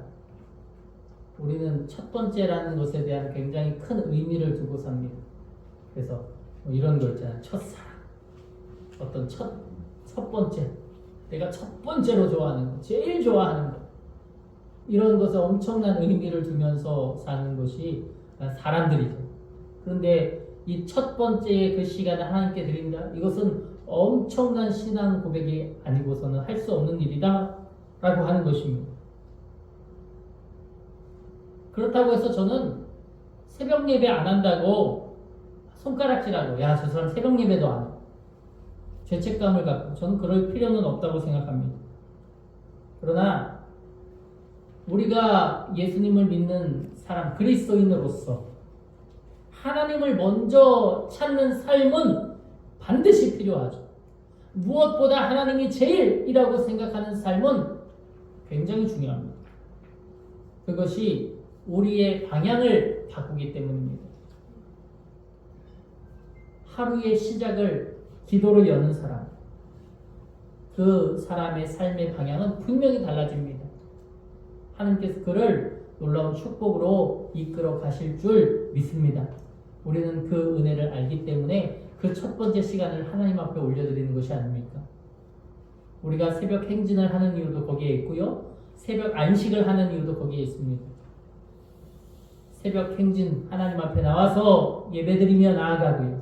우리는 첫 번째라는 것에 대한 굉장히 큰 의미를 두고 삽니다. 그래서 뭐 이런 거 있잖아요. 첫사랑, 어떤 첫 번째, 내가 첫 번째로 좋아하는 거, 제일 좋아하는 거, 이런 것에 엄청난 의미를 두면서 사는 것이 사람들이죠. 그런데 이 첫 번째의 그 시간을 하나님께 드린다, 이것은 엄청난 신앙 고백이 아니고서는 할 수 없는 일이다 라고 하는 것입니다. 그렇다고 해서 저는 새벽 예배 안 한다고 손가락질하고, 야, 저 사람 새벽 예배도 안 해, 죄책감을 갖고, 저는 그럴 필요는 없다고 생각합니다. 그러나 우리가 예수님을 믿는 사람, 그리스도인으로서 하나님을 먼저 찾는 삶은 반드시 필요하죠. 무엇보다 하나님이 제일이라고 생각하는 삶은 굉장히 중요합니다. 그것이 우리의 방향을 바꾸기 때문입니다. 하루의 시작을 기도로 여는 사람, 그 사람의 삶의 방향은 분명히 달라집니다. 하나님께서 그를 놀라운 축복으로 이끌어 가실 줄 믿습니다. 우리는 그 은혜를 알기 때문에 그 첫 번째 시간을 하나님 앞에 올려드리는 것이 아닙니까? 우리가 새벽 행진을 하는 이유도 거기에 있고요, 새벽 안식을 하는 이유도 거기에 있습니다. 새벽 행진, 하나님 앞에 나와서 예배드리며 나아가고요,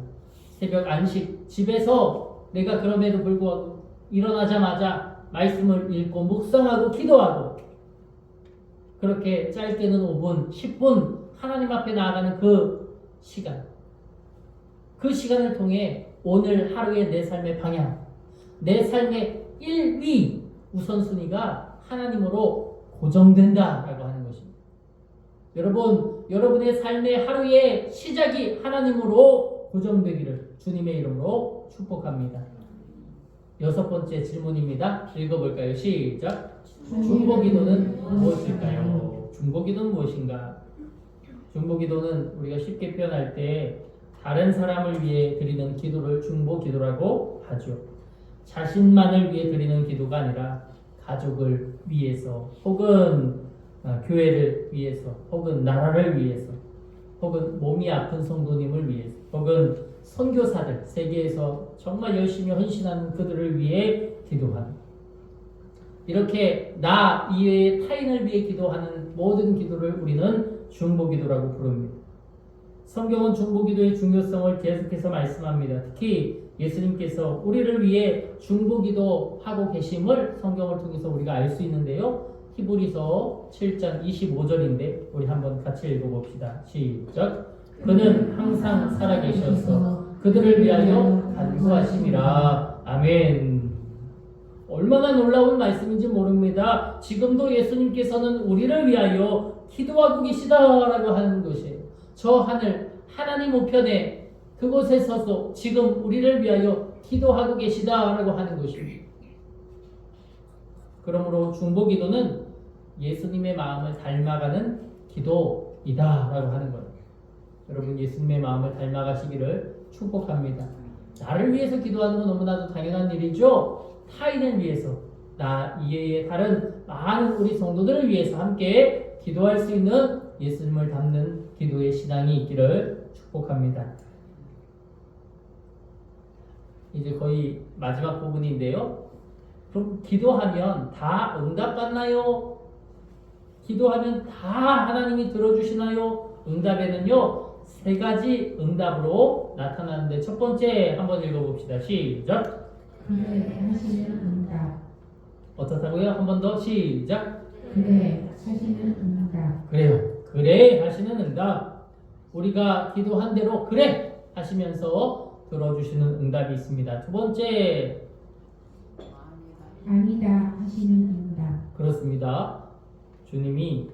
새벽 안식, 집에서 내가 그럼에도 불구하고 일어나자마자 말씀을 읽고 묵상하고 기도하고, 그렇게 짧게는 5분, 10분 하나님 앞에 나아가는 그 시간, 그 시간을 통해 오늘 하루의 내 삶의 방향, 내 삶의 1위 우선순위가 하나님으로 고정된다라고 하는 것입니다. 여러분, 여러분의 삶의 하루의 시작이 하나님으로 고정되기를 주님의 이름으로 축복합니다. 6번째 질문입니다. 읽어볼까요? 시작. 중보기도는 무엇일까요? 중보기도는 무엇인가? 중보기도는 우리가 쉽게 표현할 때 다른 사람을 위해 드리는 기도를 중보기도라고 하죠. 자신만을 위해 드리는 기도가 아니라 가족을 위해서, 혹은 교회를 위해서, 혹은 나라를 위해서, 혹은 몸이 아픈 성도님을 위해서, 혹은 선교사들, 세계에서 정말 열심히 헌신하는 그들을 위해 기도하는, 이렇게 나 이외의 타인을 위해 기도하는 모든 기도를 우리는 중보기도라고 부릅니다. 성경은 중보기도의 중요성을 계속해서 말씀합니다. 특히 예수님께서 우리를 위해 중보기도하고 계심을 성경을 통해서 우리가 알 수 있는데요, 히브리서 7장 25절인데 우리 한번 같이 읽어봅시다. 시작. 그는 항상 살아계셔서 그들을 위하여 간구하심이라. 아멘. 얼마나 놀라운 말씀인지 모릅니다. 지금도 예수님께서는 우리를 위하여 기도하고 계시다라고 하는 것이에요. 저 하늘, 하나님 우편에 그곳에 서서 지금 우리를 위하여 기도하고 계시다라고 하는 것입니다. 그러므로 중보기도는 예수님의 마음을 닮아가는 기도이다라고 하는 거예요. 여러분, 예수님의 마음을 닮아가시기를 축복합니다. 나를 위해서 기도하는 건 너무나도 당연한 일이죠. 타인을 위해서, 나 이외의 다른 많은 우리 성도들을 위해서 함께 기도할 수 있는 예수님을 닮는 기도의 신앙이 있기를 축복합니다. 이제 거의 마지막 부분인데요. 그럼 기도하면 다 응답받나요? 기도하면 다 하나님이 들어주시나요? 응답에는요, 3가지 응답으로 나타나는데, 첫 번째 한번 읽어봅시다. 시작. 그래 하시는 응답. 어떻다고요? 한 번 더. 시작. 그래 하시는 응답. 그래요. 그래 하시는 응답. 우리가 기도한 대로 그래 하시면서 들어주시는 응답이 있습니다. 두 번째, 아니다 하시는 응답. 그렇습니다. 주님이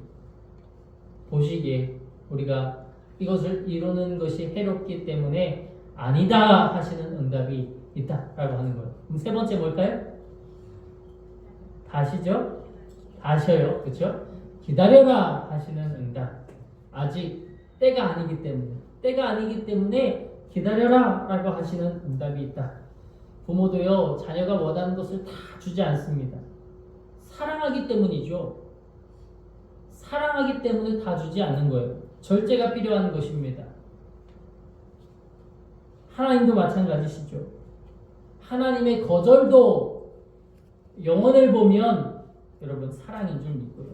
보시기에 우리가 이것을 이루는 것이 해롭기 때문에 아니다 하시는 응답이 있다라고 하는 거예요. 그럼 세 번째 뭘까요? 다시죠? 다셔요. 그렇죠? 기다려라 하시는 응답. 아직 때가 아니기 때문에 기다려라 라고 하시는 응답이 있다. 부모도요, 자녀가 원하는 것을 다 주지 않습니다. 사랑하기 때문이죠. 사랑하기 때문에 다 주지 않는 거예요. 절제가 필요한 것입니다. 하나님도 마찬가지시죠. 하나님의 거절도 영혼을 보면 여러분 사랑인 줄 믿고요.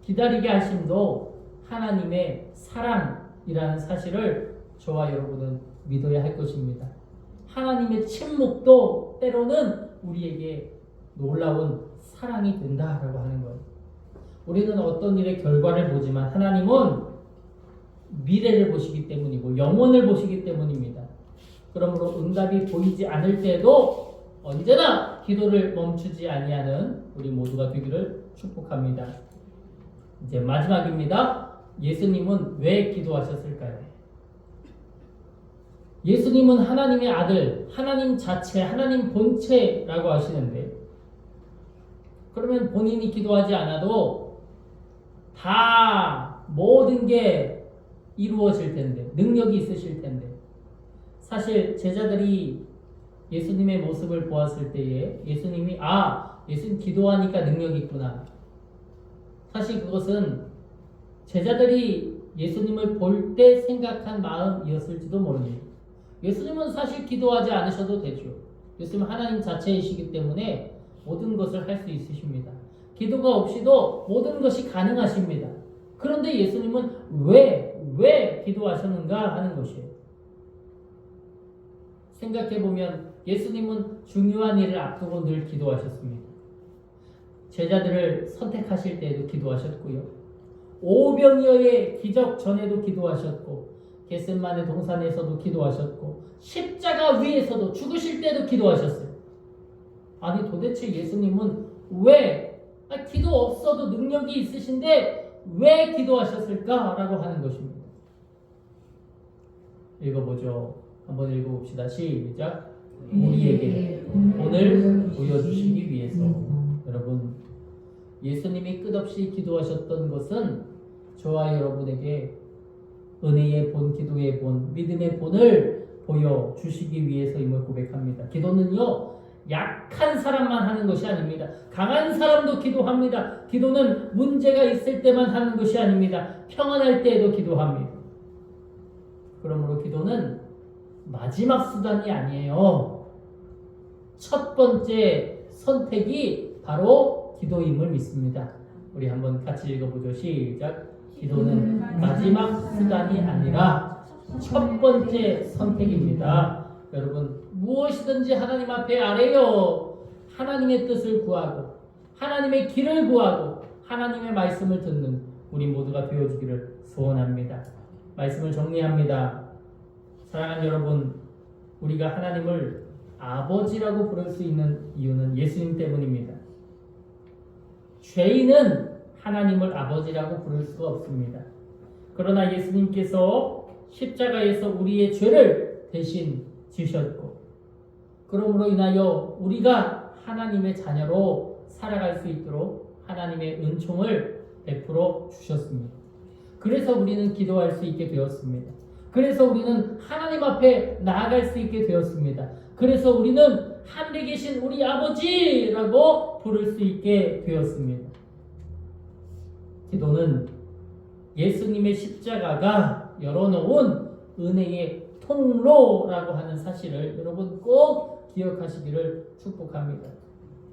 기다리게 하심도 하나님의 사랑이라는 사실을 저와 여러분은 믿어야 할 것입니다. 하나님의 침묵도 때로는 우리에게 놀라운 사랑이 된다라고 하는 거예요. 우리는 어떤 일의 결과를 보지만 하나님은 미래를 보시기 때문이고 영혼을 보시기 때문입니다. 그러므로 응답이 보이지 않을 때도 언제나 기도를 멈추지 아니하는 우리 모두가 되기를 축복합니다. 이제 마지막입니다. 예수님은 왜 기도하셨을까요? 예수님은 하나님의 아들, 하나님 자체, 하나님 본체라고 하시는데 그러면 본인이 기도하지 않아도 다 모든 게 이루어질 텐데, 능력이 있으실 텐데 사실 제자들이 예수님의 모습을 보았을 때에 예수님이 예수님 기도하니까 능력이 있구나. 사실 그것은 제자들이 예수님을 볼 때 생각한 마음이었을지도 모릅니다. 예수님은 사실 기도하지 않으셔도 되죠. 예수님은 하나님 자체이시기 때문에 모든 것을 할 수 있으십니다. 기도가 없이도 모든 것이 가능하십니다. 그런데 예수님은 왜 기도하셨는가 하는 것이에요. 생각해보면 예수님은 중요한 일을 앞두고 늘 기도하셨습니다. 제자들을 선택하실 때에도 기도하셨고요. 오병이어의 기적 전에도 기도하셨고 겟세마네 동산에서도 기도하셨고 십자가 위에서도 죽으실 때도 기도하셨어요. 아니 도대체 예수님은 왜 기도 없어도 능력이 있으신데 왜 기도하셨을까라고 하는 것입니다. 읽어보죠. 한번 읽어봅시다. 시작. 우리에게 본을 보여주시기 위해서. 여러분, 예수님이 끝없이 기도하셨던 것은 저와 여러분에게 은혜의 본, 기도의 본, 믿음의 본을 보여주시기 위해서임을 고백합니다. 기도는요, 약한 사람만 하는 것이 아닙니다. 강한 사람도 기도합니다. 기도는 문제가 있을 때만 하는 것이 아닙니다. 평안할 때에도 기도합니다. 그러므로 기도는 마지막 수단이 아니에요. 첫 번째 선택이 바로 기도임을 믿습니다. 우리 한번 같이 읽어보죠. 시작. 기도는 마지막 수단이 아니라 첫 번째 선택입니다. 여러분, 무엇이든지 하나님 앞에 아뢰요. 하나님의 뜻을 구하고 하나님의 길을 구하고 하나님의 말씀을 듣는 우리 모두가 되어주기를 소원합니다. 말씀을 정리합니다. 사랑하는 여러분, 우리가 하나님을 아버지라고 부를 수 있는 이유는 예수님 때문입니다. 죄인은 하나님을 아버지라고 부를 수가 없습니다. 그러나 예수님께서 십자가에서 우리의 죄를 대신 지셨고 그러므로 인하여 우리가 하나님의 자녀로 살아갈 수 있도록 하나님의 은총을 베풀어 주셨습니다. 그래서 우리는 기도할 수 있게 되었습니다. 그래서 우리는 하나님 앞에 나아갈 수 있게 되었습니다. 그래서 우리는 하늘에 계신 우리 아버지라고 부를 수 있게 되었습니다. 기도는 예수님의 십자가가 열어놓은 은혜의 통로라고 하는 사실을 여러분 꼭 기억하시기를 축복합니다.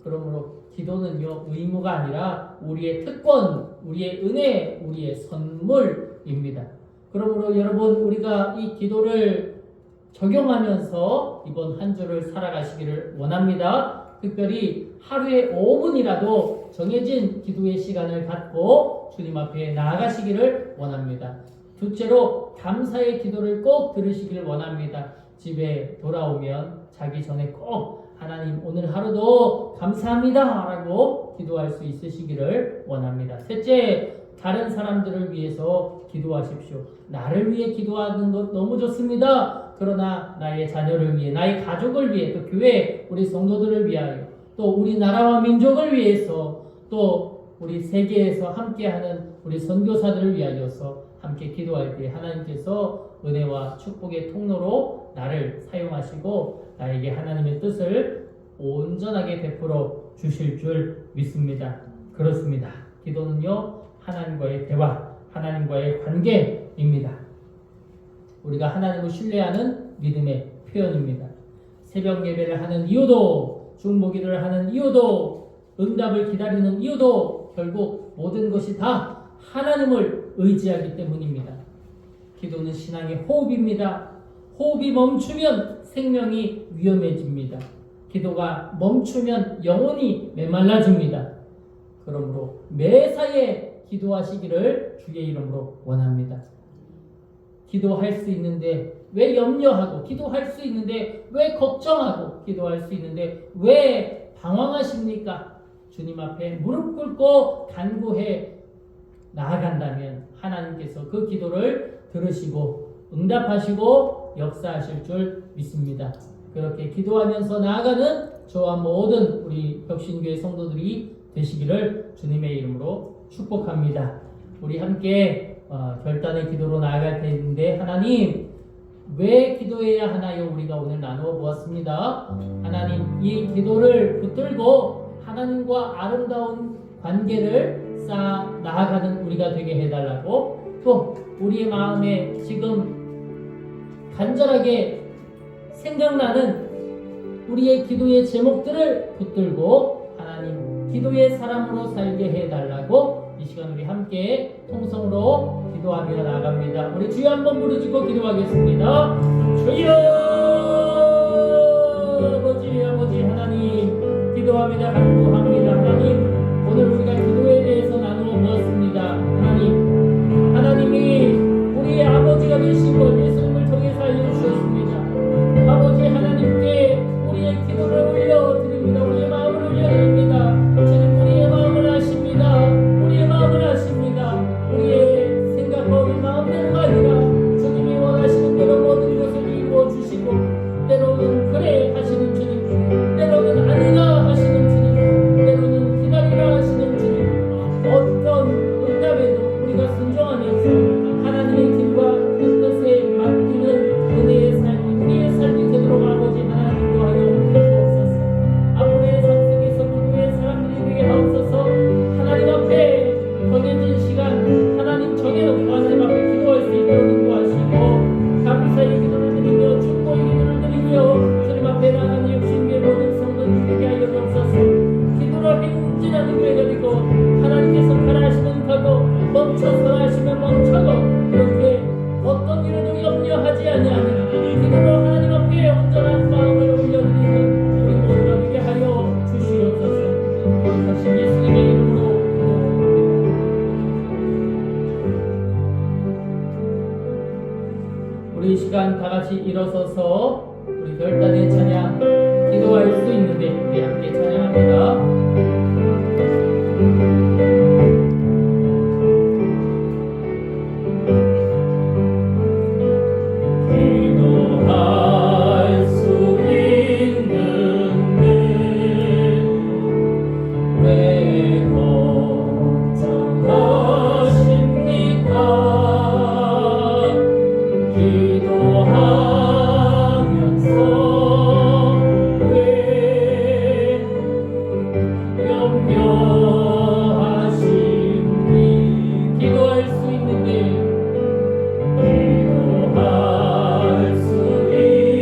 그러므로 기도는요, 의무가 아니라 우리의 특권, 우리의 은혜, 우리의 선물입니다. 그러므로 여러분, 우리가 이 기도를 적용하면서 이번 한 주를 살아가시기를 원합니다. 특별히 하루에 5분이라도 정해진 기도의 시간을 갖고 주님 앞에 나아가시기를 원합니다. 둘째로 감사의 기도를 꼭 들으시기를 원합니다. 집에 돌아오면 자기 전에 꼭 하나님 오늘 하루도 감사합니다 라고 기도할 수 있으시기를 원합니다. 셋째, 다른 사람들을 위해서 기도하십시오. 나를 위해 기도하는 것 너무 좋습니다. 그러나 나의 자녀를 위해, 나의 가족을 위해, 또 교회, 우리 성도들을 위하여, 또 우리 나라와 민족을 위해서, 또 우리 세계에서 함께하는 우리 선교사들을 위하여서 함께 기도할 때 하나님께서 은혜와 축복의 통로로 나를 사용하시고 나에게 하나님의 뜻을 온전하게 베풀어 주실 줄 믿습니다. 그렇습니다. 기도는요, 하나님과의 대화, 하나님과의 관계입니다. 우리가 하나님을 신뢰하는 믿음의 표현입니다. 새벽 예배를 하는 이유도, 중보기를 하는 이유도, 응답을 기다리는 이유도 결국 모든 것이 다 하나님을 의지하기 때문입니다. 기도는 신앙의 호흡입니다. 호흡이 멈추면 생명이 위험해집니다. 기도가 멈추면 영혼이 메말라집니다. 그러므로 매사에 기도하시기를 주의 이름으로 원합니다. 기도할 수 있는데 왜 염려하고, 기도할 수 있는데 왜 걱정하고, 기도할 수 있는데 왜 방황하십니까? 주님 앞에 무릎 꿇고 간구해 나아간다면 하나님께서 그 기도를 들으시고 응답하시고 역사하실 줄 믿습니다. 그렇게 기도하면서 나아가는 저와 모든 우리 벽신교회 성도들이 되시기를 주님의 이름으로 축복합니다. 우리 함께 결단의 기도로 나아갈 텐데, 하나님 왜 기도해야 하나요? 우리가 오늘 나누어 보았습니다. 하나님, 이 기도를 붙들고 하나님과 아름다운 관계를 쌓아 나아가는 우리가 되게 해달라고, 또 우리의 마음에 지금 간절하게 생각나는 우리의 기도의 제목들을 붙들고 하나님 기도의 사람으로 살게 해달라고 이 시간 우리 함께 통성으로 기도하며 나갑니다. 우리 주여 한번 부르짖고 기도하겠습니다. 주여, 아버지 하나님, 기도합니다. 간구합니다. 하나님, 오늘 우리가 기도에 대해서 나누어 보았습니다. 하나님이 우리의 아버지가 되신 것 예수님을 통해서 알려주셨습니다. 아버지 하나님께 우리의 기도를 올려드립니다. 우리의 마음을 올려드립니다. 주님, 우리의 마음을 아십니다. 우리의 마음을 아십니다. 우리의 생각과 우리 마음대로가 아니라 주님이 원하시는 대로 모든 것을 이루어 주시고, 때로는 그래 하시는 주님, 때로는 아니라 하시는 주님, 때로는 기다리라 하시는 주님, 어떤 응답에도 우리가 순종하면서 하나님의 길과 그 뜻에 맡기는 은혜의 삶이, 우리의 삶이 되도록 아버지 하나님 인도하여 주옵소서. 앞으로의 삶 속에서 기도의 사람들이 되게 하옵소서. 하나님 앞에 정해진 시간, 하나님 정해놓고 하나님 앞에 기도할 수 있도록 인도하시고, 감사의 기도를 드리며 축복의 기도를 드리며 주님 앞에 나가는 육신의 모든 성도들 되게 하여 주옵소서. 기도를 행진하는 교회가 되고, 하나님께서 가라 하시면 가고, 멈춰서라 하시면 멈춰고, 그렇게 어떤 일에도 염려하지 아니하는 기도로 하나님 앞에 온전한 마음을 올려드리는 우리 모두가 되게 하여 주시옵소서. 다시 예수님의 이름으로 우리 이 시간 다 같이 일어서서 우리 결단의 찬양 기도할 수 있는데 우리 함께 찬양합니다. 기도할 수 있는데 왜 걱정하십니까? 기도하면서 왜 염려하십니까? 기도할 수 있는데 기도할 수 있는데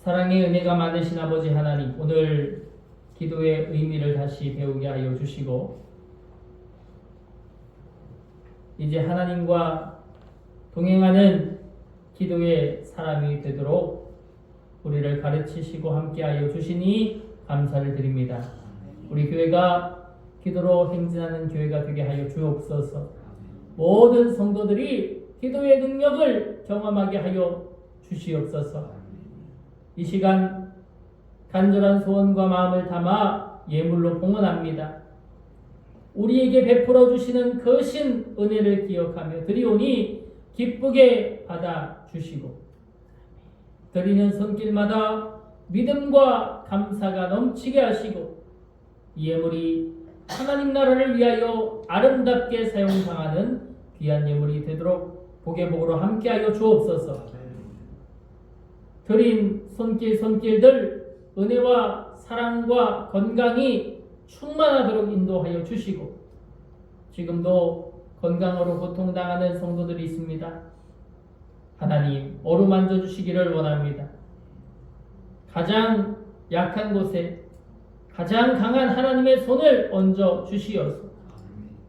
사랑의 은혜가 많으신 아버지 하나님, 오늘 기도의 의미를 다시 배우게 하여 주시고 이제 하나님과 동행하는 기도의 사람이 되도록 우리를 가르치시고 함께하여 주시니 감사를 드립니다. 우리 교회가 기도로 행진하는 교회가 되게 하여 주옵소서. 모든 성도들이 기도의 능력을 경험하게 하여 주시옵소서. 이 시간 간절한 소원과 마음을 담아 예물로 봉헌합니다. 우리에게 베풀어 주시는 거신 은혜를 기억하며 드리오니 기쁘게 받아 주시고 드리는 손길마다 믿음과 감사가 넘치게 하시고 이 예물이 하나님 나라를 위하여 아름답게 사용당하는 귀한 예물이 되도록 복의 복으로 함께하여 주옵소서. 드린 손길들 은혜와 사랑과 건강이 충만하도록 인도하여 주시고 지금도 건강으로 고통당하는 성도들이 있습니다. 하나님 어루만져 주시기를 원합니다. 가장 약한 곳에 가장 강한 하나님의 손을 얹어 주시어서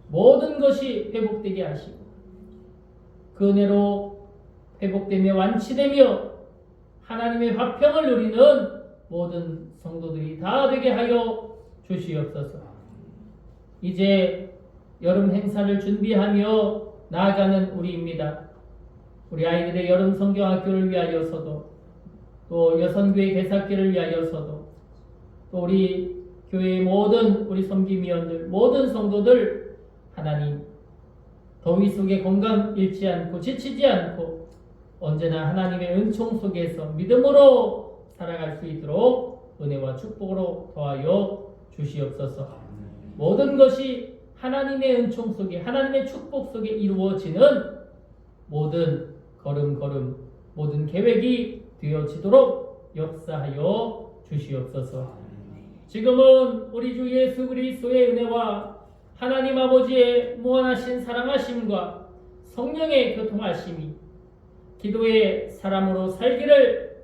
모든 것이 회복되게 하시고 그 은혜로 회복되며 완치되며 하나님의 화평을 누리는 모든 성도들이 다 되게 하여 주시옵소서. 이제 여름 행사를 준비하며 나아가는 우리입니다. 우리 아이들의 여름 성경학교를 위하여서도 또 여선교회 개사기를 위하여서도 또 우리 교회의 모든 우리 섬김위원들 모든 성도들 하나님 더위 속에 건강 잃지 않고 지치지 않고 언제나 하나님의 은총 속에서 믿음으로 살아갈 수 있도록 은혜와 축복으로 더하여 주시옵소서. 모든 것이 하나님의 은총 속에 하나님의 축복 속에 이루어지는 모든 걸음걸음 모든 계획이 되어지도록 역사하여 주시옵소서. 지금은 우리 주 예수 그리스도의 은혜와 하나님 아버지의 무한하신 사랑하심과 성령의 교통하심이 기도의 사람으로 살기를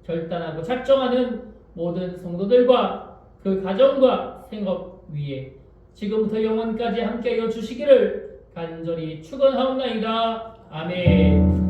결단하고 작정하는 모든 성도들과 그 가정과 생업 위에 지금부터 영원까지 함께하여 주시기를 간절히 축원하옵나이다. 아멘.